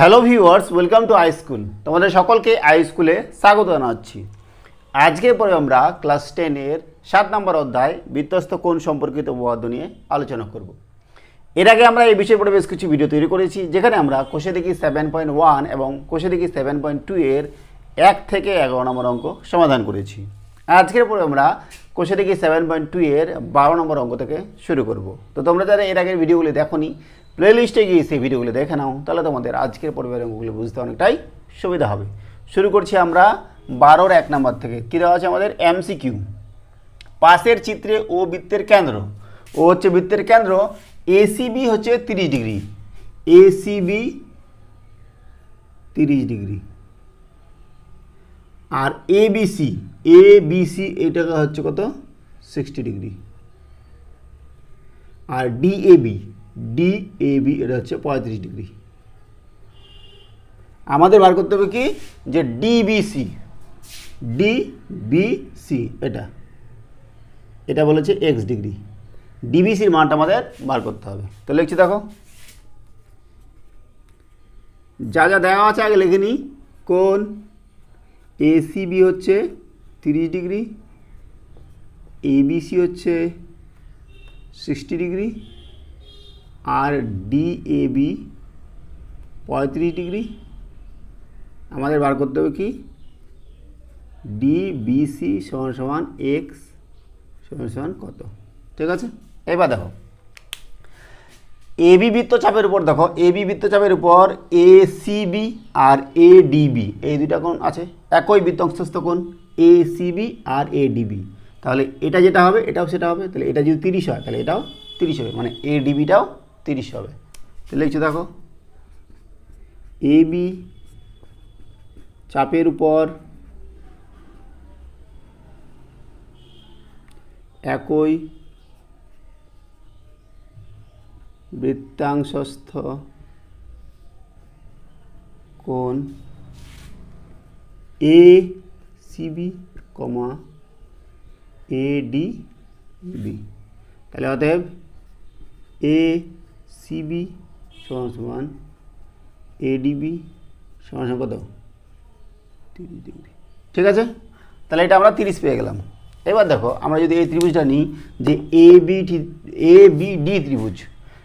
Hello viewers, welcome to I school. তোমাদের সকলকে I স্কুলে স্বাগত জানাচ্ছি। আজকের পরে আমরা ক্লাস 10 এর 7 নম্বর অধ্যায় বিধ্বস্ত কোণ সম্পর্কিত উপপাদ্য নিয়ে আলোচনা করব। এর আগে আমরা এই বিষয়ে পড়ে বেশ কিছু ভিডিও তৈরি করেছি, যেখানে আমরা কোষে দেখি 7.1 এবং কোষে দেখি 7.2 এর 1 থেকে 11 নম্বর অঙ্ক সমাধান করেছি। আজকের পরে আমরা কোষে দেখি 7.2 এর 12 নম্বর অঙ্ক থেকে শুরু করব। তো তোমরা যারা এর আগের ভিডিওগুলি দেখোনি, প্লেলিস্টে গিয়ে সেই ভিডিওগুলো দেখে নাও, তাহলে তোমাদের আজকের পর্বের অঙ্কগুলো বুঝতে অনেকটাই সুবিধা হবে। শুরু করছি আমরা 12-র 1 নম্বর থেকে। কী দেওয়া আছে আমাদের? এমসিকিউ। পাশের চিত্রে ও বৃত্তের কেন্দ্র, ও হচ্ছে বৃত্তের কেন্দ্র, এসিবি হচ্ছে 30 ডিগ্রি, এসিবি 30 ডিগ্রি, আর এবিসি, এবিসি এটা হচ্ছে কত? 60 ডিগ্রি, আর ডিএবি, ডিএবি এটা হচ্ছে 35 ডিগ্রি। আমাদের বার করতে হবে কি, যে ডিবিসি, ডিবিসি এটা এটা বলেছে এক্স ডিগ্রি, ডিবিসির মানটা আমাদের বার করতে হবে। তো লিখছি, দেখো যা যা দেওয়া আছে আগে লিখে নিই। কোণ এসিবি হচ্ছে 30 ডিগ্রি, এবিসি হচ্ছে 60 ডিগ্রি, আর ডিএবি 35 ডিগ্রি। আমাদের বার করতে হবে কি, ডিবিসি সমান সমান এক্স সমান সমান কত। ঠিক আছে, এবার দেখো এবি বৃত্তচাপের উপর, দেখো এবি বৃত্তচাপের উপর এসিবি আর এডিবি এই দুইটা কোণ আছে, একই বৃত্তস্থ কোণ এসিবি আর এডিবি। তাহলে এটা যেটা হবে এটাও সেটা হবে। তাহলে এটা যদি 30 হয় তাহলে এটাও 30 হবে, মানে এডিবিটাও 30 হবে। তাহলে লিখছি, দেখো এবি চাপের উপর একই বৃত্তাংশস্থ কোণ এসিবি কমা এডিবি। তাহলে অতএব এসিবি সমান সমান এডিবি সমান সমান কত? 30 ডিগ্রি। ঠিক আছে, তাহলে এটা আমরা 30 পেয়ে গেলাম। এবার দেখো আমরা যদি এই ত্রিভুজটা নিই, যে এবিডি ত্রিভুজ,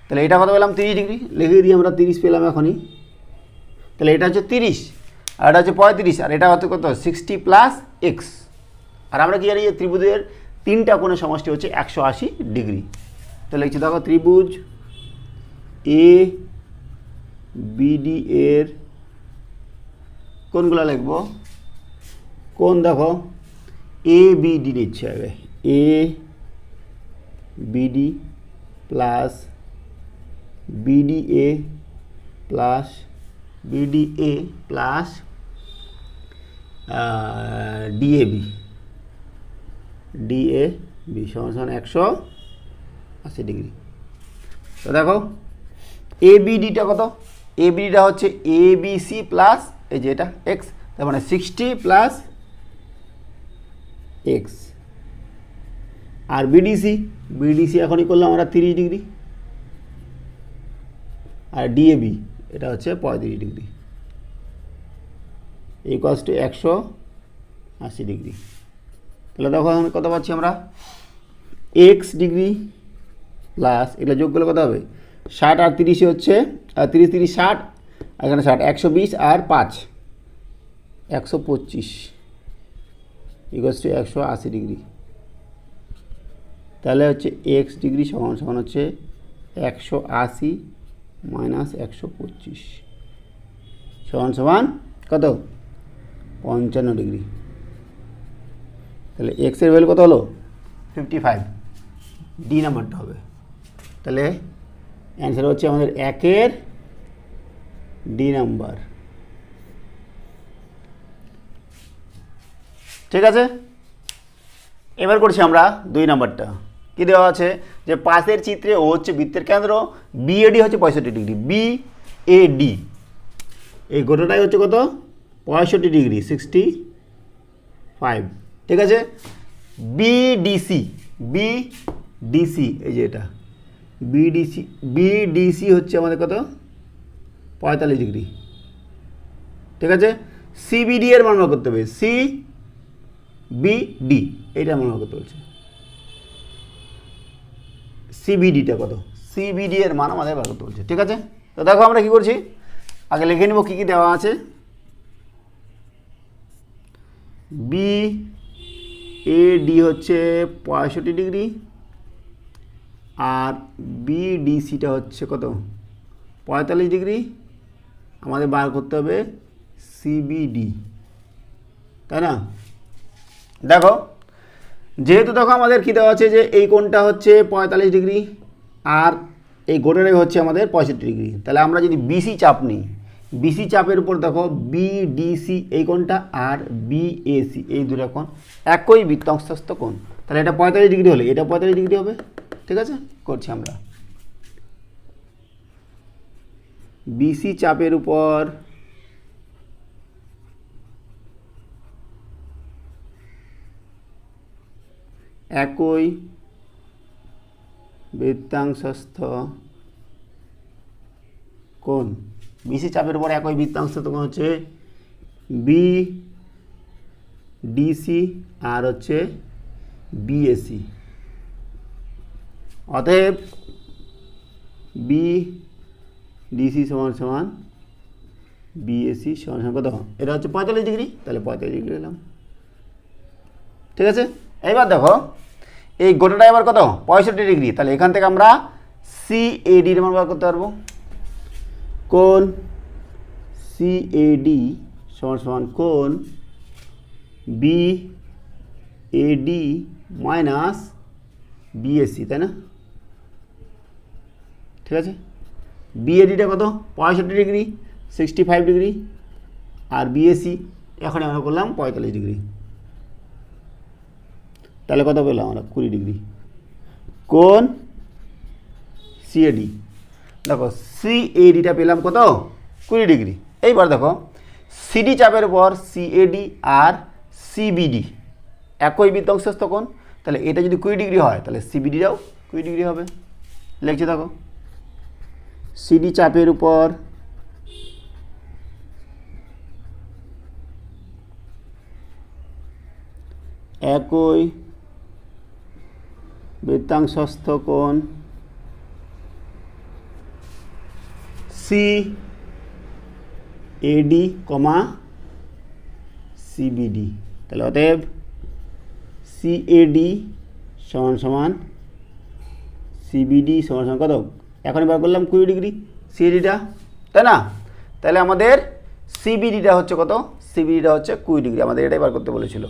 তাহলে এটা কত পেলাম? 30 ডিগ্রি। লিখে দিই আমরা 30 পেলাম এখনই। তাহলে এটা হচ্ছে 30 আর এটা হচ্ছে 35, আর এটা হচ্ছে কত? 60 প্লাস এক্স। আর আমরা কি জানি যে ত্রিভুজের তিনটা কোণের সমষ্টি হচ্ছে 180 ডিগ্রি। তাহলে লিখছি, দেখো ত্রিভুজ এ বিডি এর কোনগুলো লিখব? কোণ দেখো এ বিডি নিচ্ছে আগে, এ BD plus BDA plus BDA plus DAB, DAB সমান সমান 180 ডিগ্রি। তো দেখো এবিডিটা কত? এবিডিটা হচ্ছে এবিসি প্লাস এই যে এটা এক্স, তার মানে 60 প্লাস এক্স। আর বিডিসি, বিডিসি এখনই করলাম আমরা 30 ডিগ্রি, আর ডিএবি এটা হচ্ছে 35 ডিগ্রি, ইকুয়ালস টু 180 ডিগ্রি। তাহলে দেখো এখন কত পাচ্ছি আমরা? এক্স ডিগ্রি প্লাস এটা যোগ করলে কত হবে? 60 আর 30 হচ্ছে, আর 30 30 60, আর এখানে 60, 120 আর 5 125 ইকুয়ালস টু 180 ডিগ্রি। তাহলে হচ্ছে এক্স ডিগ্রি সমান সমান হচ্ছে 180 মাইনাস 125 সমান সমান কত? 55 ডিগ্রি। তাহলে এক্সের ভ্যালু কত হলো? 55, ডি নাম্বারটা হবে। তাহলে অ্যান্সার হচ্ছে আমাদের 1-এর ডি নাম্বার। ঠিক আছে, এবার করছি আমরা 2 নাম্বারটা। কি দেওয়া আছে? যে পাশের চিত্রে ও হচ্ছে বৃত্তের কেন্দ্র, বিএডি হচ্ছে 65 ডিগ্রি, বিএডি এই গোটাটাই হচ্ছে কত? 65 ডিগ্রি, 65। ঠিক আছে, বিডিসি, বিডিসি এই যে এটা বিডিসি, বিডিসি হচ্ছে আমাদের কত? 45 ডিগ্রি, ঠিক আছে। সিবিডি এর মান বার করতে হবে, সিবিডি এইটা মান বার করতে বলছে। সিবিডিটা কত, সিবিডি এর মান আমাদের বার করতে বলছে। ঠিক আছে, তো দেখো আমরা কি করছি, আগে লিখে নিব কী কী দেওয়া আছে। বি এ ডি হচ্ছে 65 ডিগ্রি, আর বিডিসিটা হচ্ছে কত 45 ডিগ্রি। আমাদের বার করতে হবে সিবিডি, তাই না? দেখো যেহেতু দেখো আমাদের কী দেওয়া আছে যে এই কোণটা হচ্ছে 45 ডিগ্রি আর এই গোটাটাই হচ্ছে আমাদের 65 ডিগ্রি, তাহলে আমরা যদি বিসি চাপ নিই, বিসি চাপের উপর দেখো বিডিসি এই কোণটা আর বিএসি এই দুটো কোণ একই বৃত্তাংশস্থ কোণ, তাহলে এটা 45 ডিগ্রি হলে এটা 45 ডিগ্রি হবে। ঠিক আছে, করছি আমরা। বিসি চাপের উপর একই বৃত্তাংশস্থ কোণ, বিসি চাপের উপর একই বৃত্তাংশস্থ কোণ হচ্ছে বি ডিসি আর হচ্ছে বিএসি। অতএব বি ডিসি সমান সমান বিএসি সমান সমান কত, এটা হচ্ছে 45 ডিগ্রি, তাহলে 45 ডিগ্রি এলাম। ঠিক আছে, এইবার দেখো এই গোটাটা এবার কত 65 ডিগ্রি, তাহলে এখান থেকে আমরা সিএডির মান বার করতে পারবো। কোণ সিএডি সমান সমান কোণ বিএডি মাইনাস বিএসি, তাই না? ঠিক আছে, বিএডিটা কত 65 ডিগ্রি 65 ডিগ্রি, আর বিএসি এখন আমরা করলাম 45 ডিগ্রি, তাহলে কত পেলাম আমরা 20 ডিগ্রি। কোণ সিএডি দেখো সিএডিটা পেলাম কত 20 ডিগ্রি। এইবার দেখো সিডি চাপের উপর সিএডি আর সিবিডি একই বৃত্তাংশস্থ কোণ, তাহলে এটা যদি 20 ডিগ্রি হয় তাহলে সিবিডিটাও 20 ডিগ্রি হবে। লিখছি দেখো, সিডি চাপের উপর একই বৃত্তাংশস্থ কোণ সিএডি কমা সিবিডি, তাহলে অতএব সিএডি সমান সমান সিবিডি সমান সমান কত, এখন বার করলাম 20 ডিগ্রি সিএডিটা, তাই না? তাহলে আমাদের সিবিডিটা হচ্ছে কত, সিবিডিটা হচ্ছে 20 ডিগ্রি, আমাদের এটাই বার করতে বলেছিল।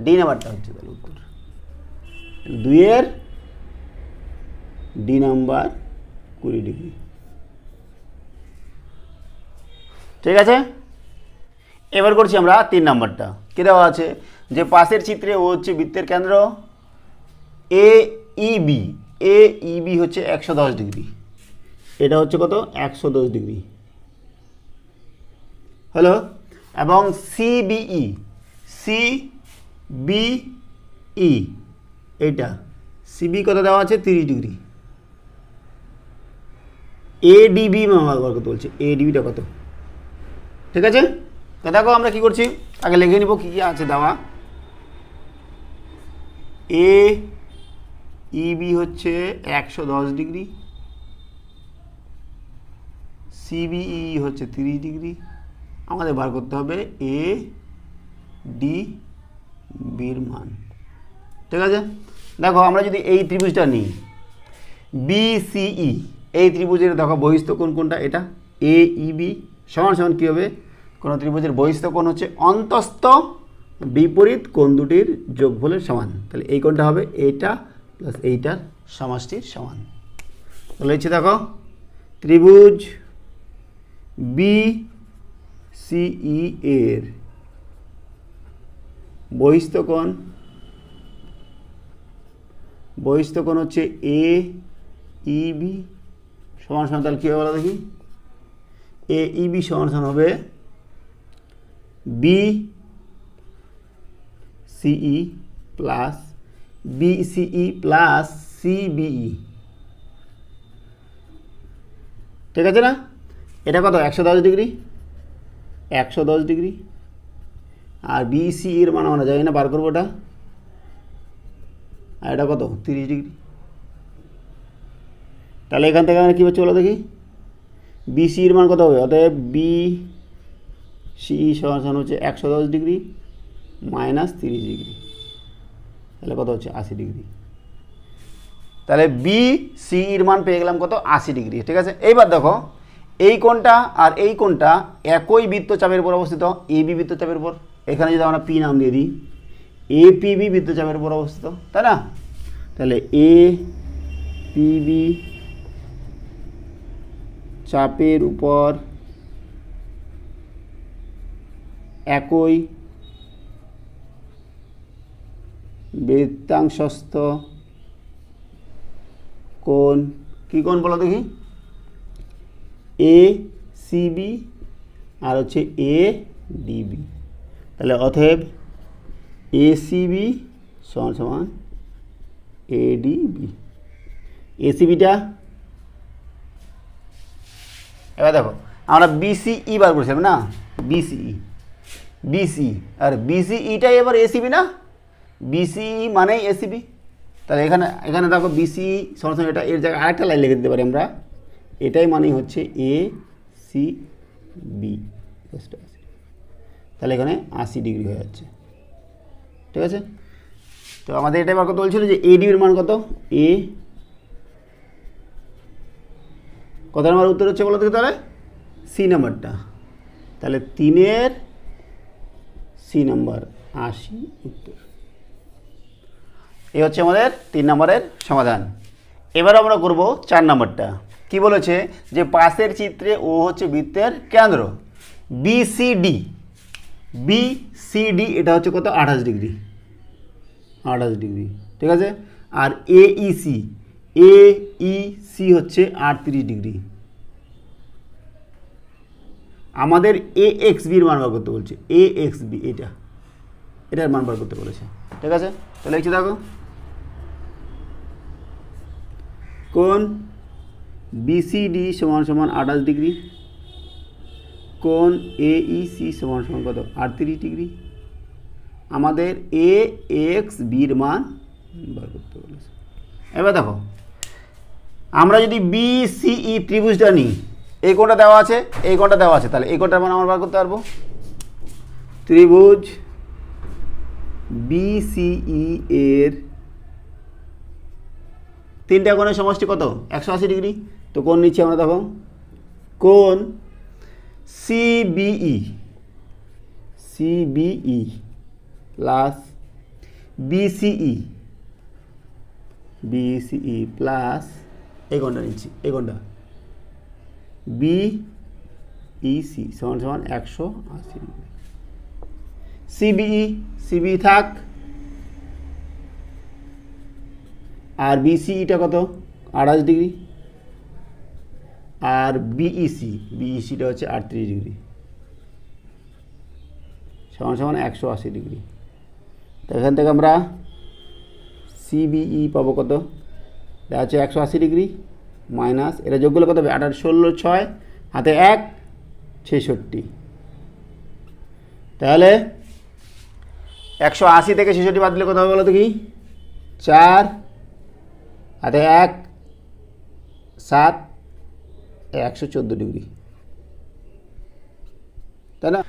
ডি নাম্বারটা হচ্ছে তাহলে উত্তর, 2-এর ডি নাম্বার 20 ডিগ্রি। ঠিক আছে, এবার করছি আমরা 3 নাম্বারটা। কী দেওয়া আছে যে পাশের চিত্রে ও হচ্ছে বৃত্তের কেন্দ্র এইবি, এইবি হচ্ছে 110 ডিগ্রি, এটা হচ্ছে কত 110 ডিগ্রি হলো, এবং সিবিই, সিবিই এইটা সিবি কত দেওয়া আছে 30 ডিগ্রি। এডিবি বার করতে বলছে, এডিবিটা কত। ঠিক আছে, তো দেখো আমরা কি করছি, আগে লিখে নিব কী কী আছে দেওয়া। এ ইবি হচ্ছে 110 ডিগ্রি, সিবিই হচ্ছে 30 ডিগ্রি, আমাদের বার করতে হবে এ ডি বির মান। ঠিক আছে, দেখো আমরা যদি এই ত্রিভুজটা নিই বিসিই, এই ত্রিভুজের দেখো বহিস্থ কোণ কোনটা, এটা এইবি সমান সমান কী হবে, কোনো ত্রিভুজের বহিস্থ কোণ হচ্ছে অন্তস্থ বিপরীত কোণ দুটির যোগফলের সমান, তাহলে এই কোণটা হবে এইটা প্লাস এইটার সমষ্টির সমান। তাহলে হচ্ছে দেখো ত্রিভুজ বিসিই এর বহিস্থ কোণ হচ্ছে এ ইবি সমান সমান, তাহলে কী হবে বলো দেখি, এ ইবি সমান সমান হবে বি সিই প্লাস বিসিই প্লাস সিবিই। ঠিক আছে না, এটা কত 110 ডিগ্রি, 110 ডিগ্রি, আর বিসি এর মান আমরা জানি না, বার করবো ওটা, আর এটা কত 30 ডিগ্রি। তাহলে এখান থেকে আমরা কী হচ্ছে বলো দেখি, বিসি এর মান কত হবে, অতএব বিসি সমান হচ্ছে 110 ডিগ্রি মাইনাস 30 ডিগ্রি, তাহলে কত হচ্ছে 80 ডিগ্রি। তাহলে বিসি এর মান পেয়ে গেলাম কত, 80 ডিগ্রি। ঠিক আছে, এইবার দেখো এই কোণটা আর এই কোণটা একই বৃত্তচাপের উপর অবস্থিত, এবি বৃত্তচাপের উপর। এখানে যদি আমরা পি নাম দিয়ে দিই, এপিবি বৃত্তচাপের উপর অবস্থিত, তাই না? তাহলে এপিবি চাপের উপর একই বৃত্তাংশস্থ কোণ, কী কোণ বলো দেখি, এ সিবি আর হচ্ছে এ ডিবি। তাহলে অতএব এ সিবি সমান সমান এ ডিবি। এ সিবিটা এবার দেখো আমরা বিসিই বার করেছিলাম না, বিসি আর বিসিইটাই এবার এসিবি না, বিসিই মানেই এসিবি। তাহলে এখানে দেখো বিসিই সমান সমান এটা, এর জায়গায় আরেকটা লাইন লিখে দিতে পারি আমরা, এটাই মানেই হচ্ছে এ সি বি। তাহলে এখানে 80 ডিগ্রি হয়ে যাচ্ছে। ঠিক আছে, তো আমাদের এটাই বার করতে বলছিল যে এ ডিবির মান কত, এ কত নাম্বার উত্তর হচ্ছে বলো দেখি, তাহলে সি নাম্বারটা। তাহলে 3-এর সি নাম্বার 80 উত্তর। এই হচ্ছে আমাদের 3 নম্বরের সমাধান। এবার আমরা করব 4 নম্বরটা। কি বলেছে যে পাশের চিত্রে ও হচ্ছে বৃত্তের কেন্দ্র, বিসিডি এটা হচ্ছে কত 28 ডিগ্রি, 28 ডিগ্রি। ঠিক আছে, আর এইসি হচ্ছে 38 ডিগ্রি। আমাদের এএক্সবির মান বার করতে বলছে, এএক্সবি এটার মান বার করতে বলেছে। ঠিক আছে, তাহলে লিখছি দেখো, কোণ বিসিডি সমান সমান 28 ডিগ্রি, কোণ এইসি সমান সমান কত 38 ডিগ্রি। আমাদের এএক্সবির মান বার করতে বলেছে। এবার দেখো আমরা যদি বিসিই ত্রিভুজটা নিই, এই কোণটা দেওয়া আছে, এই কোণটা দেওয়া আছে, তাহলে এই কোণটার মান আমরা বার করতে পারবো। ত্রিভুজ বিসিই এর 3টা কোণের সমষ্টি কত 180 ডিগ্রি। তো কোণ নিচ্ছি আমরা, দেখো কোণ সিবিই প্লাস বিসিই প্লাস এই কোণটা নিচ্ছি, এই কোণটা বিইসি সমান সমান 180 ডিগ্রি। সিবিই থাক, আর বিসিইটা কত 28 ডিগ্রি, আর বিইসিটা হচ্ছে 38 ডিগ্রি সমান সমান 180 ডিগ্রি। তো এখান থেকে আমরা সিবিই পাবো কত, এটা হচ্ছে 180 ডিগ্রি মাইনাস, এটা যোগ করলে কত হবে 8 16 6 হাতে 1 66। তাহলে 180 থেকে 66 বাদ দিলে কত হবে বলো তো, কি 4 হাতে 1 7 114 ডিগ্রি, তাই না?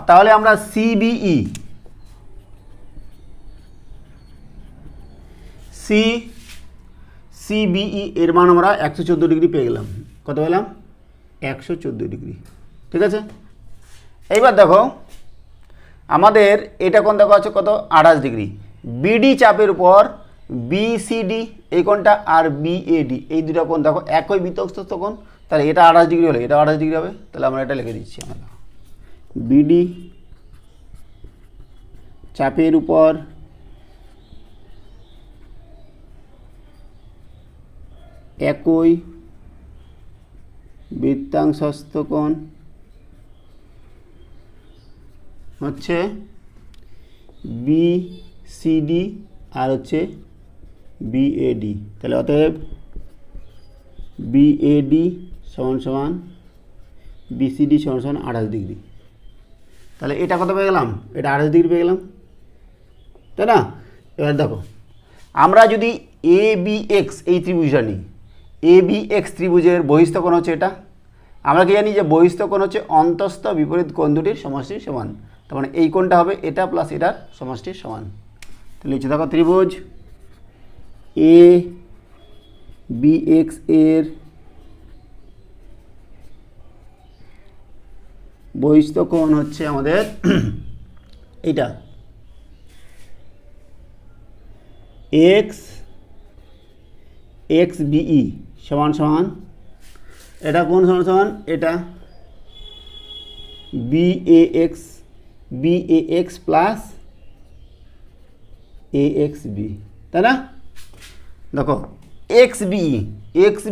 তাহলে আমরা সিবিই এর মান আমরা 114 ডিগ্রি পেয়ে গেলাম। কত পেলাম 114 ডিগ্রি। ঠিক আছে, এইবার দেখো আমাদের এটা কোণ দেখো আছে কত 28 ডিগ্রি। বিডি চাপের উপর বিসিডি এই কোণটা আর বিএডি এই দুটো কোণ দেখো একই বৃত্তস্থ কোণ, তাহলে এটা 28 ডিগ্রি হলে এটা 28 ডিগ্রি হবে। তাহলে আমরা এটা লিখে দিচ্ছি, আমরা বিডি চাপের উপর একই বৃত্তাংশস্থ কোণ হচ্ছে বিসিডি আর হচ্ছে বিএডি। তাহলে অতএব বিএডি সমান সমান বিসিডি সমান সমান 28 ডিগ্রি। তাহলে এটা কত পেয়ে গেলাম, এটা 28 ডিগ্রি পেয়ে গেলাম, তাই না? এবার দেখো আমরা যদি এ বি এক্স এই ত্রিভুজটা নিই, এ বি এক্স ত্রিভুজের বহিস্থ কোণ হচ্ছে এটা। আমরা কি জানি যে বহিস্থ কোণ হচ্ছে অন্তস্থ বিপরীত কোণ দুটির সমষ্টির সমান। তার মানে এই কোণটা হবে এটা প্লাস এটার সমষ্টির সমান। তাহলে লিখছি দেখো ত্রিভুজ এ বি এক্স এর বহিস্থ কোণ হচ্ছে আমাদের এইটা এক্স এক্স বিই সমান সমান, এটা কোণ সমান সমান এটা B A x plus A x B, তাই না? দেখো এক্স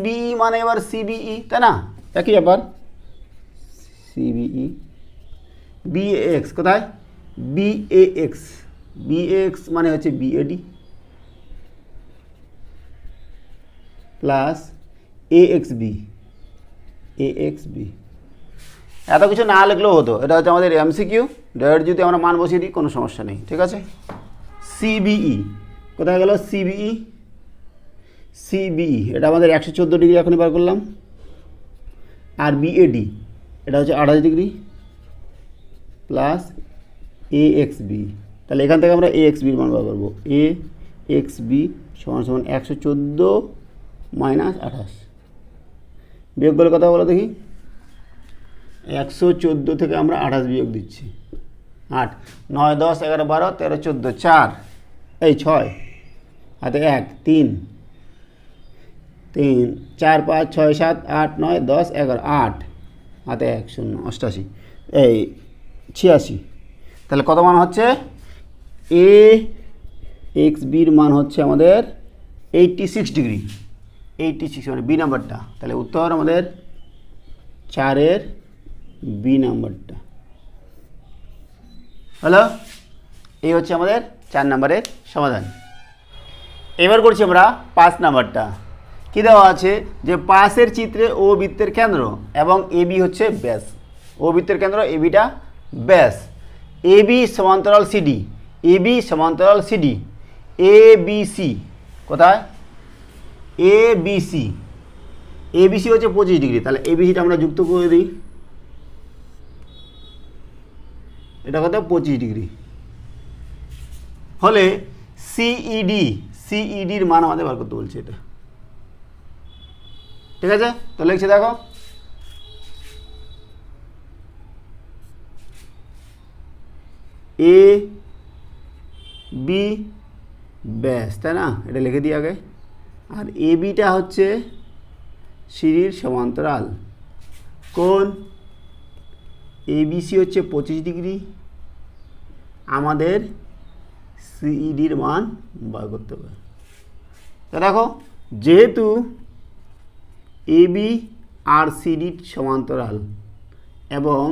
বিই মানে এবার সিবিই, তাই না? একই ব্যাপার, সিবিই বি এক্স কোথায়, বি এক্স মানে হচ্ছে বিএডি প্লাস এ এক্স বি, এত কিছু না লিখলেও হতো, এটা হচ্ছে আমাদের এমসিকিউ। ডাইরেক্ট যদি আমরা মান বসিয়ে দিই কোনো সমস্যা নেই, ঠিক আছে? সিবিই কোথায় গেল, সিবিই এটা আমাদের 114 ডিগ্রি এখনই বার করলাম। আর বিএডি এটা হচ্ছে 28 ডিগ্রি প্লাস এ এক্স বি, তাহলে এখান থেকে আমরা এ এক্স বির মান বার করবো। এ এক্স বি সমান সমান 114 মাইনাস 28, বিয়োগ করে কথা বলো দেখি। 114 থেকে আমরা 28 বিয়োগ দিচ্ছি, 8 9 10 11 12 13 14 4 এই 6 হাতে 1 3 3 4 5 6 7 8 9 10 11 8 হাতে 1 0 88 এই 86। তাহলে কত মান হচ্ছে, এ এক্স বির মান হচ্ছে আমাদের 86 ডিগ্রি, 86 মানে বি নাম্বারটা। তাহলে উত্তর আমাদের 4-এর বি নাম্বারটা হলো। এই হচ্ছে আমাদের 4 নম্বরের সমাধান। এবার করছি আমরা 5 নাম্বারটা। কি দেওয়া আছে যে পাশের চিত্রে ও বৃত্তের কেন্দ্র এবং এবি হচ্ছে ব্যাস, ও বৃত্তের কেন্দ্র এবিটা ব্যাস, এবি সমান্তরাল সিডি, এবি সমান্তরাল সিডি, এ বি সি কোথায়, এ বি সি, এবিসি হচ্ছে 25 ডিগ্রি। তাহলে এবিসিটা আমরা যুক্ত করে দিই, এটা কত 25 ডিগ্রি হলে সিইডির মান আমাদের বার করতে বলছে এটা, ঠিক আছে? তো লিখছি দেখো এ বি ব্যাস, তাই না? এটা লিখে দিই আগে। আর এ বিটা হচ্ছে সিডির সমান্তরাল কোণ, এবিসি হচ্ছে 25 ডিগ্রি, আমাদের সিইডির মান বার করতে হবে। তা দেখো যেহেতু এবি আর সিডি সমান্তরাল এবং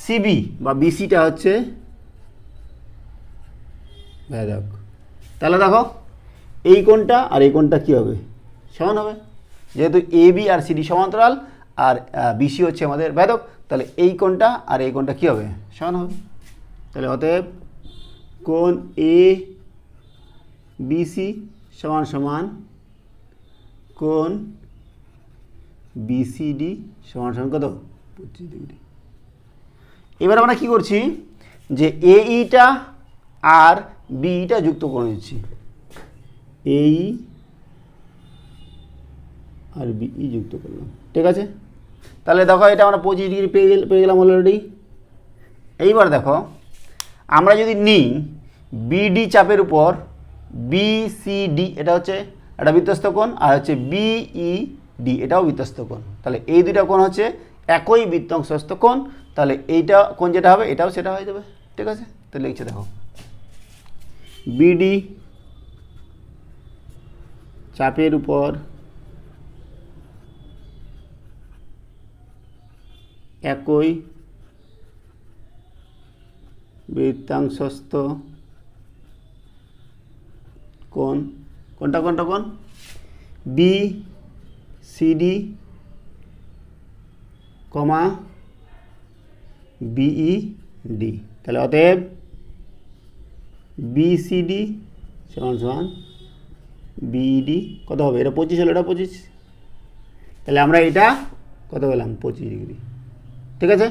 সিবি বা বিসিটা হচ্ছে ভেদক, তাহলে দেখো এই কোণটা আর এই কোণটা কী হবে, সমান হবে। যেহেতু এবি আর সিডি সমান্তরাল আর বিসি হচ্ছে আমাদের ভেদক, তাহলে এই কোণটা আর এই কোণটা কী হবে, সমান হবে। তাহলে অতএব কোণ এ বিসি সমান সমান কোণ বিসিডি সমান সমান কত 25 ডিগ্রি। এবার আমরা কি করছি যে এইটা আর বিটা যুক্ত করে নিচ্ছি, এই আর বিই যুক্ত করলাম, ঠিক আছে? তাহলে দেখো এটা আমরা 25 ডিগ্রি পেয়ে গেলাম অলরেডি। এইবার দেখো আমরা যদি নিই বিডি চাপের উপর বিসিডি, এটা হচ্ছে একটা বৃত্তস্থ কোণ, আর হচ্ছে বিইডি এটাও বৃত্তস্থ কোণ। তাহলে এই দুইটা কোণ হচ্ছে একই বৃত্তাংশস্থ কোণ, তাহলে এইটা কোণ যেটা হবে এটাও সেটা হয়ে যাবে, ঠিক আছে? তো লিখছে দেখো বিডি চাপের উপর একই বৃত্তাংশস্থ কোণ, কোনটা কোণ বি সিডি কমা বিইডি। তাহলে অতএব বিসিডি সমান সমান বিইডি কত হবে? এটা 25 হলো, এটা 25। তাহলে আমরা এটা কত পেলাম? 25 ডিগ্রি। ঠিক আছে,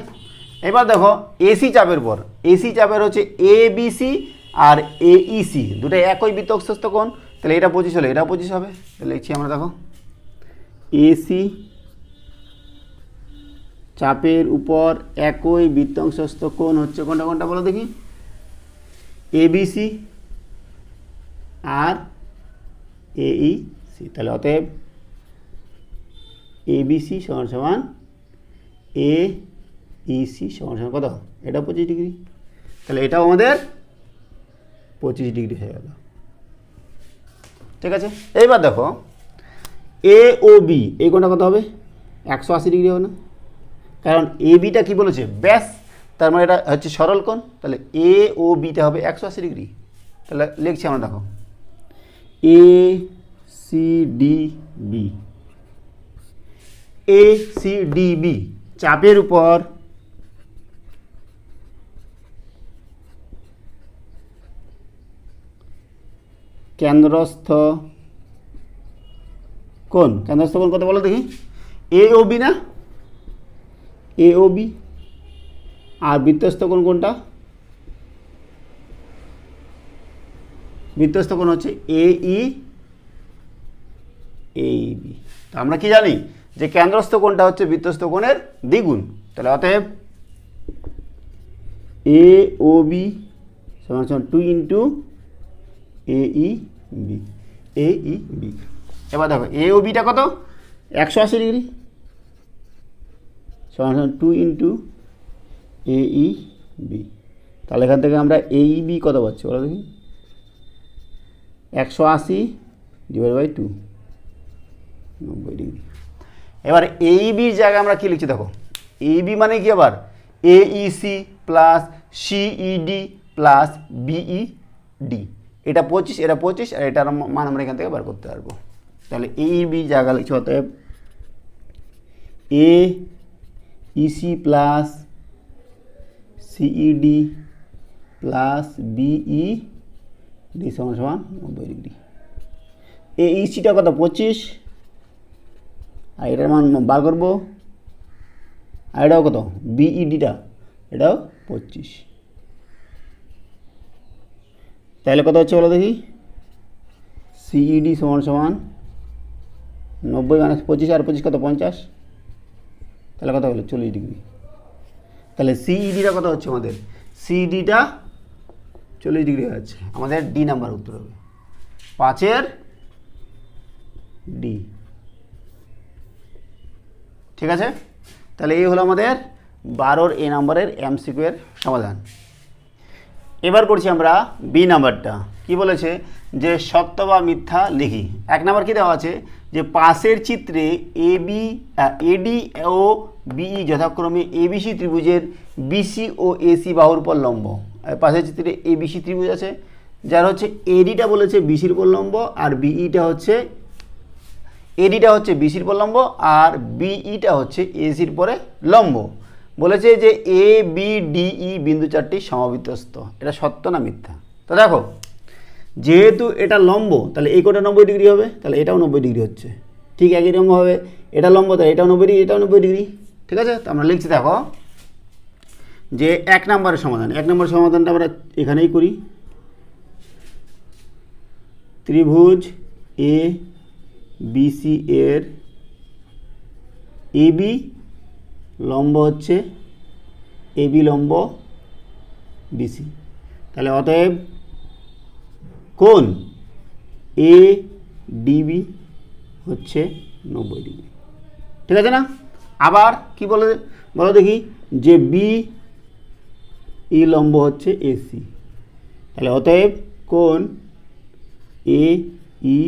এবার দেখো এসি চাপের পর, এসি চাপের হচ্ছে এ বিসি আর এইসি দুটো একই বৃত্তস্থ কোণ। তাহলে এটা 25 হলে এটা 25 হবে। তাহলে লিখছি আমরা, দেখো এসি চাপের উপর একই বৃত্তস্থ কোণ হচ্ছে কোনটা কোনটা বলো দেখি? এবিসি আর এইসি। তাহলে অতএব এবিসি সমান সমান এইসি সমান সমান কত? এটা 25 ডিগ্রি। তাহলে এটাও আমাদের 25 ডিগ্রি হয়ে গেল। ঠিক আছে, এইবার দেখো এ ও বি, এই কোণটা কত হবে? 180 ডিগ্রি হবে না? কারণ এ বিটা কী বলেছে? ব্যাস, তার মানে এটা হচ্ছে সরল কোণ। তাহলে এ ও বিটা হবে 180 ডিগ্রি। তাহলে লিখছি আমরা, দেখো A C D B, A C D B চাপের উপর কেন্দ্রস্থ কোণ, কেন্দ্রস্থ কোণ কত বলো দেখি? এ ও বি না? এ ও বি। আর বৃত্তস্থ কোণ কোনটা? বৃত্তস্থ কোণ হচ্ছে এই বি। তো আমরা কি জানি যে কেন্দ্রস্থ কোণটা হচ্ছে বৃত্তস্থ কোণের দ্বিগুণ। তাহলে অতএব এ ও বি সমান সমান 2 ইন্টু এই বি, এই বি। এবার দেখো এ ও বিটা কত? 180 ডিগ্রি সমান সমান 2 ইন্টু এই বি। তাহলে এখান থেকে আমরা এই বি কত পাচ্ছি বলো দেখি? 180 ডিভাইড বাই 2, 90 ডিগ্রি। এবার এই বির জায়গায় আমরা কী লিখছি দেখো? এই বি মানে কি? আবার Aisi plus CED plus BED. এটা 25, এটা 25, আর এটার মান আমরা এখান থেকে বার করতে পারবো। তাহলে এই বি জায়গা লিখছি অতএব এ EC plus CED plus BED সমান সমান 90 ডিগ্রি। এ ইসিটা কত? 25, আর এটার মান বার করবো। আর এটাও কত? বিইডিটা এটাও 25। তাহলে কত হচ্ছে বলো দেখি? সিইডি সমান সমান 90 মাইনাস 25, আর 25 কত? 50। তাহলে কত হলো? 40 ডিগ্রি। তাহলে সিইডিটা কত হচ্ছে আমাদের? সিইডিটা 40 ডিগ্রি হচ্ছে। আমাদের ডি নাম্বার উত্তর হবে, 5-এর ডি। ঠিক আছে, তাহলে এই হলো আমাদের 12-র এ নাম্বারের এমসিকিউ এর সমাধান। এবার করছি আমরা বি নাম্বারটা। কি বলেছে? যে সত্য বা মিথ্যা লিখি। 1 নাম্বার কি দেওয়া আছে? যে পাশের চিত্রে এডি ও বিই যথাক্রমে এবিসি ত্রিভুজের বিসি ও এসি বাহুর উপর লম্ব। পাশের চিত্রে এবিসি ত্রিভুজ আছে, যার হচ্ছে এডিটা বলেছে বিসির উপর লম্ব, আর বিইটা হচ্ছে এডিটা হচ্ছে বিসির উপর লম্ব, আর বিইটা হচ্ছে এসির পরে লম্ব। বলেছে যে এ বি ডি ই বিন্দু চারটি সমবৃত্তস্থ। এটা সত্য না মিথ্যা? তো দেখো, যেহেতু এটা লম্ব তাহলে এই কোণটা 90 ডিগ্রি হবে, তাহলে এটাও 90 ডিগ্রি হচ্ছে। ঠিক একই রকম হবে, এটা লম্ব তাহলে এটাও 90 ডিগ্রি, এটাও 90 ডিগ্রি। ঠিক আছে, তো আমরা লিখছি দেখো যে 1 নম্বরের সমাধান। 1 নম্বরের সমাধানটা আমরা এখানেই করি। ত্রিভুজ এ বিসি এর এবি লম্ব হচ্ছে এবি লম্ব বিসি। তাহলে অতএব কোণ এ ডিবি হচ্ছে 90 ডিগ্রি। ঠিক আছে না? আবার কি বলো দেখি? যে বি ই লম্ব হচ্ছে এসি। তাহলে অতএব কোণ এ ই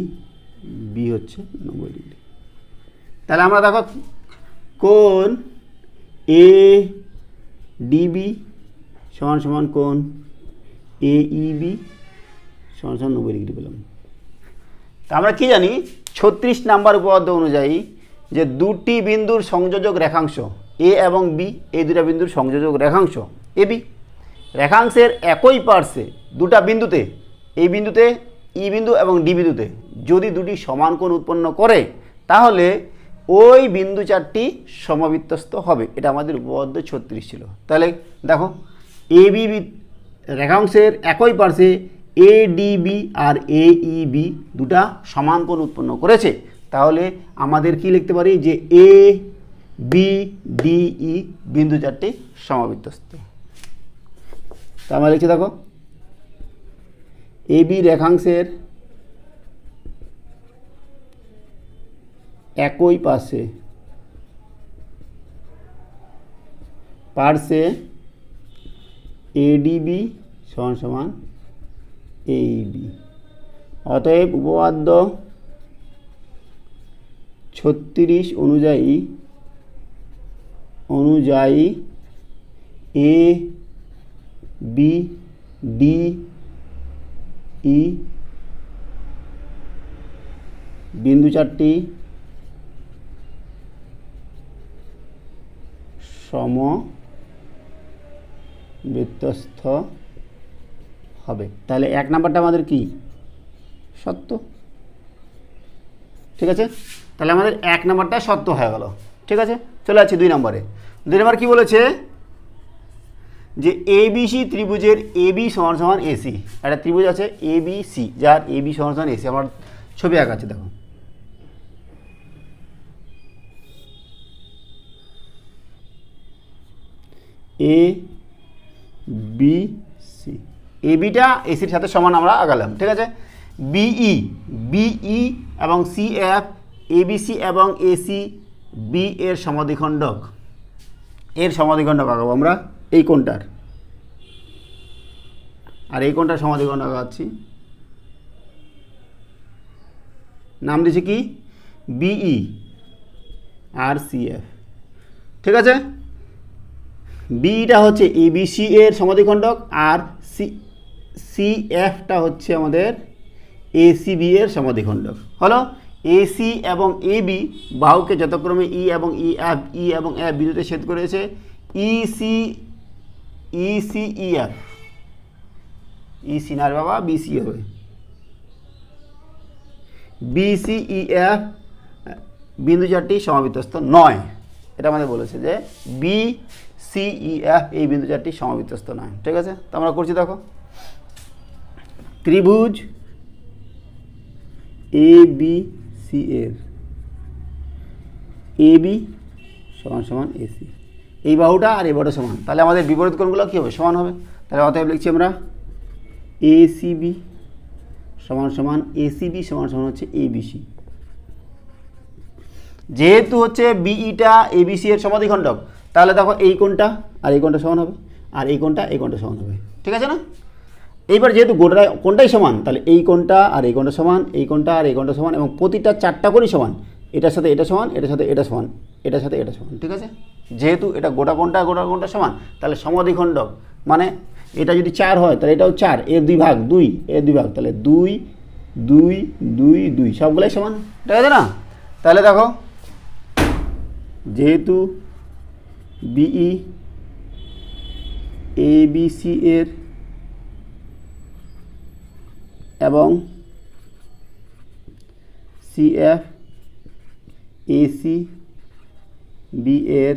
বি হচ্ছে 90 ডিগ্রি। তাহলে আমরা দেখো কোণ এ ডিবি সমান সমান কোণ এ ইবি সমান সমান 90 ডিগ্রি পেলাম। তা আমরা কি জানি? 36 নাম্বার উপপাদ্য অনুযায়ী যে দুটি বিন্দুর সংযোজক রেখাংশ, এ এবং বি এই দুটা বিন্দুর সংযোজক রেখাংশ এবি। রেখাংশের একই পার্শ্বে দুটা বিন্দুতে, এই বিন্দুতে ই বিন্দু এবং ডি বিন্দুতে যদি দুটি সমান কোণ উৎপন্ন করে তাহলে ওই বিন্দু চারটি সমবৃত্তস্থ হবে। এটা আমাদের উপপাদ্য 36 ছিল। তাহলে দেখো এবি রেখাংশের একই পার্শ্বে এ ডিবি আর এ ই বি দুটা সমান কোণ উৎপন্ন করেছে, তাহলে আমাদের কি লিখতে পারি যে এ বি ডি ই বিন্দু চারটি সমবৃত্তস্থ। তা আমরা লিখছি দেখো এ বি রেখাংশের একই পার্শ্বে এডিবি সমান সমান এইবি। অতএব উপপাদ্য 36 অনুযায়ী এ বি ডি ই বিন্দু চারটি সমবৃত্তস্থ হবে। তাহলে 1 নাম্বারটা আমাদের কি সত্য, ঠিক আছে। তাহলে আমাদের 1 নাম্বারটা সত্য হয়ে গেল, ঠিক আছে। চলে যাচ্ছি 2 নম্বরে। 2 নম্বর কি বলেছে যে এবিসি ত্রিভুজের এবি সমান সমান এসি। একটা ত্রিভুজ আছে এবিসি, যার এবি সমান সমান এসি। আমার ছবি আঁকা আছে দেখো, এ বি সি, এবিটা এসির সাথে সমান আমরা আগালাম, ঠিক আছে। বিই এবং সিএফ এবিসি এবং এসি বি এর সমদ্বিখণ্ডক, আঁকাবো আমরা এই কোণটার, আর এই কোণটার সমদ্বিখণ্ডক আঁকাচ্ছি। নাম দিয়েছি কি বিই আর সিএফ, ঠিক আছে। বিটা হচ্ছে এবিসি এর সমদ্বিখণ্ডক আর সিএফটা হচ্ছে আমাদের এসিবি এর সমদ্বিখণ্ডক। হলো এসি এবং এবি বাহুকে যথাক্রমে ই এবং এফ বিন্দুতে ছেদ করেছে। ইসি না বাবা, বিসি হবে। বিসিইএফ বিন্দু চারটি সমবৃত্তস্থ নয়, এটা আমাদের বলেছে যে বিসিইএফ এই বিন্দু চারটি সমবৃত্তস্থ নয়, ঠিক আছে। তো আমরা করছি দেখো ত্রিভুজ এবিসি এর এবি সমান সমান এসি, এই বাহুটা আর এই বাহুটা সমান, তাহলে আমাদের বিপরীত কোণগুলো কী হবে সমান হবে। তাহলে অতএব লিখছি আমরা এসিবি সমান সমান এসিবি সমান সমান হচ্ছে এবিসি। যেহেতু হচ্ছে বিইটা এবিসি এর সমদ্বিখণ্ডক, তাহলে দেখো এই কোণটা আর এই কোণটা সমান হবে, আর এই কোণটা সমান হবে, ঠিক আছে না। এইবার যেহেতু কোণটাই সমান, তাহলে এই কোণটা আর এই কোণটা সমান, এই কোণটা আর এই কোণটা সমান, এবং প্রতিটা চারটা কোণই সমান। এটার সাথে এটা সমান, এটার সাথে এটা সমান, এটার সাথে এটা সমান, ঠিক আছে। যেহেতু এটা গোটা কোণটা সমান, তাহলে সমদ্বিখণ্ডক মানে এটা যদি 4 হয় তাহলে এটাও 4, এর 2 ভাগ 2, এর 2 ভাগ, তাহলে 2 2 2 2 সবগুলাই সমান, ঠিক আছে না। তাহলে দেখো যেহেতু বিই এবিসি এর এবং সিএফ এসি বি এর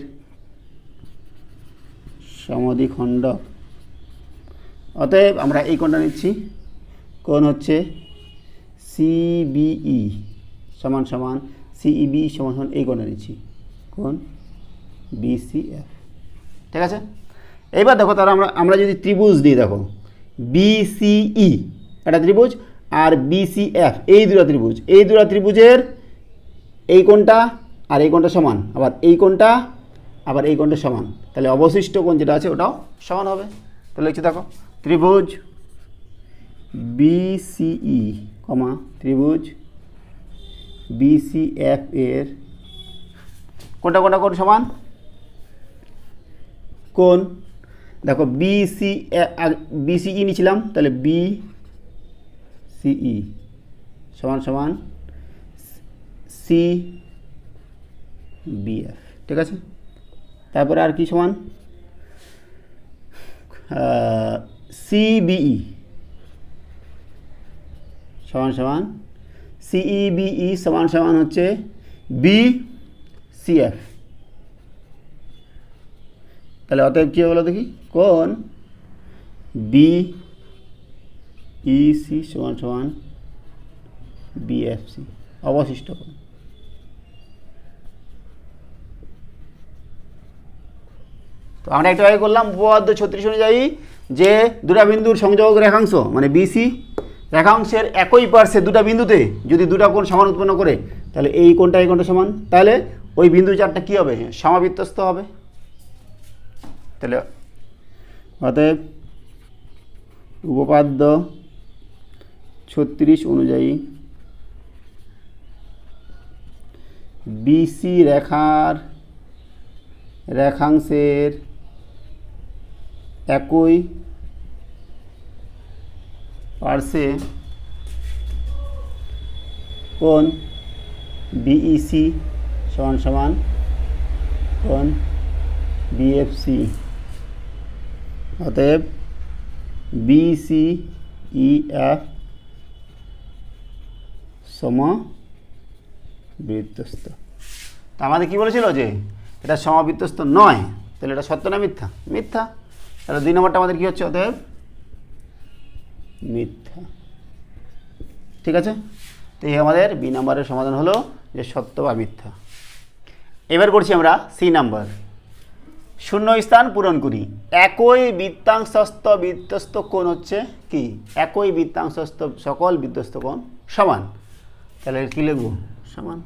সমদ্বিখণ্ডক, অতএব আমরা এই কোণটা নিচ্ছি, কোণ হচ্ছে সিবিই সমান সমান সিইবি সমান সমান এই কোণটা নিচ্ছি, কোণ বিসিএফ, ঠিক আছে। এইবার দেখো তাহলে আমরা যদি ত্রিভুজ দিই, দেখো বিসিই একটা ত্রিভুজ আর বিসিএফ এই দুটো ত্রিভুজ, এই দুটো ত্রিভুজের এই কোণটা আর এই কোণটা সমান, আবার এই কোণটা আবার এই কোণটা সমান, তাহলে অবশিষ্ট কোণ যেটা আছে ওটাও সমান হবে। তাহলে লিখছি দেখো ত্রিভুজ বিসিই ত্রিভুজ বিসিএফ এর কোণটা কোণ সমান, কোণ দেখো বিসিই নিয়েছিলাম, তাহলে বিসিই সমান সমান সিবিএফ, ঠিক আছে। তারপরে আর কি সমান, সিবিই সমান সমান সিইবিই সমান সমান হচ্ছে বিসিএফ। তাহলে অতএব কী বলো দেখি, কোণ বিইসি সমান সমান বিএফসি অবশিষ্ট কোণ। তো আমরা একটু আগে করলাম উপপাদ্য 36 অনুযায়ী যে দুটা বিন্দুর সংযোগ রেখাংশ মানে বিসি রেখাংশের একই পার্শ্বে দুটা বিন্দুতে যদি দুটা কোণ সমান উৎপন্ন করে তাহলে এই কোণটা এই কোণটা সমান, তাহলে ওই বিন্দু চারটা কী হবে, সমাবৃত্তস্থ হবে। তাহলে অতএব উপপাদ্য 36 অনুযায়ী বিসি রেখাংশের একই পার্শ্বে কোণ বিইসি সমান সমান কোণ বিএফসি। অতএব বিসিইএফ সমবৃত্তস্থ। তা আমাদের কি বলেছিল যে এটা সমবৃত্তস্থ নয়, তাহলে এটা সত্য না মিথ্যা? মিথ্যা। তাহলে 2 নম্বরটা আমাদের কি হচ্ছে, অতএব মিথ্যা। ঠিক আছে, তো এই আমাদের বি নাম্বারের সমাধান হলো যে সত্য বা মিথ্যা। এবার করছি আমরা সি নাম্বার, শূন্য স্থান পূরণ করি। একই বৃত্তাংশস্থ বৃত্তস্থ কোণ হচ্ছে কি, একই বৃত্তাংশস্থ সকল বৃত্তস্থ কোণ সমান। তাহলে কি লিখব, সমান।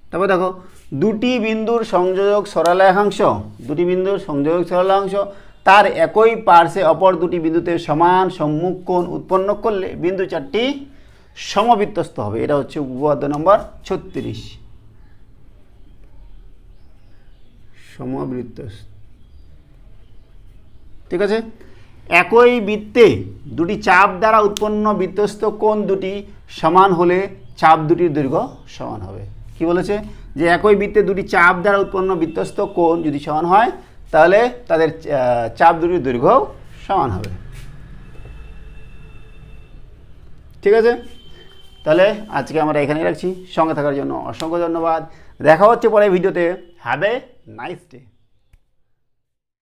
তারপর দেখো দুটি বিন্দুর সংযোজক সরলরেখাংশ, দুটি বিন্দুর সংযোজক সরলরেখাংশ তার একই পার্শ্বে অপর দুটি বিন্দুতে সমান সম্মুখ কোণ উৎপন্ন করলে বিন্দু চারটি সমবৃত্তস্থ হবে। এটা হচ্ছে উপপাদ্য নম্বর 36, সমবৃত্তস্থ। ঠিক আছে, একই বৃত্তে দুটি চাপ দ্বারা উৎপন্ন বৃত্তস্থ কোণ দুটি সমান হলে চাপ দুটির দৈর্ঘ্য সমান হবে। কি বলেছে, যে একই বৃত্তে দুটি চাপ দ্বারা উৎপন্ন বৃত্তস্থ কোণ যদি সমান হয় তাহলে তাদের চাপ দুটির দৈর্ঘ্য সমান হবে। ঠিক আছে, তাহলে আজকে আমরা এখানেই রাখছি। সঙ্গে থাকার জন্য অসংখ্য ধন্যবাদ। দেখা হচ্ছে পরের ভিডিওতে। Have a nice day.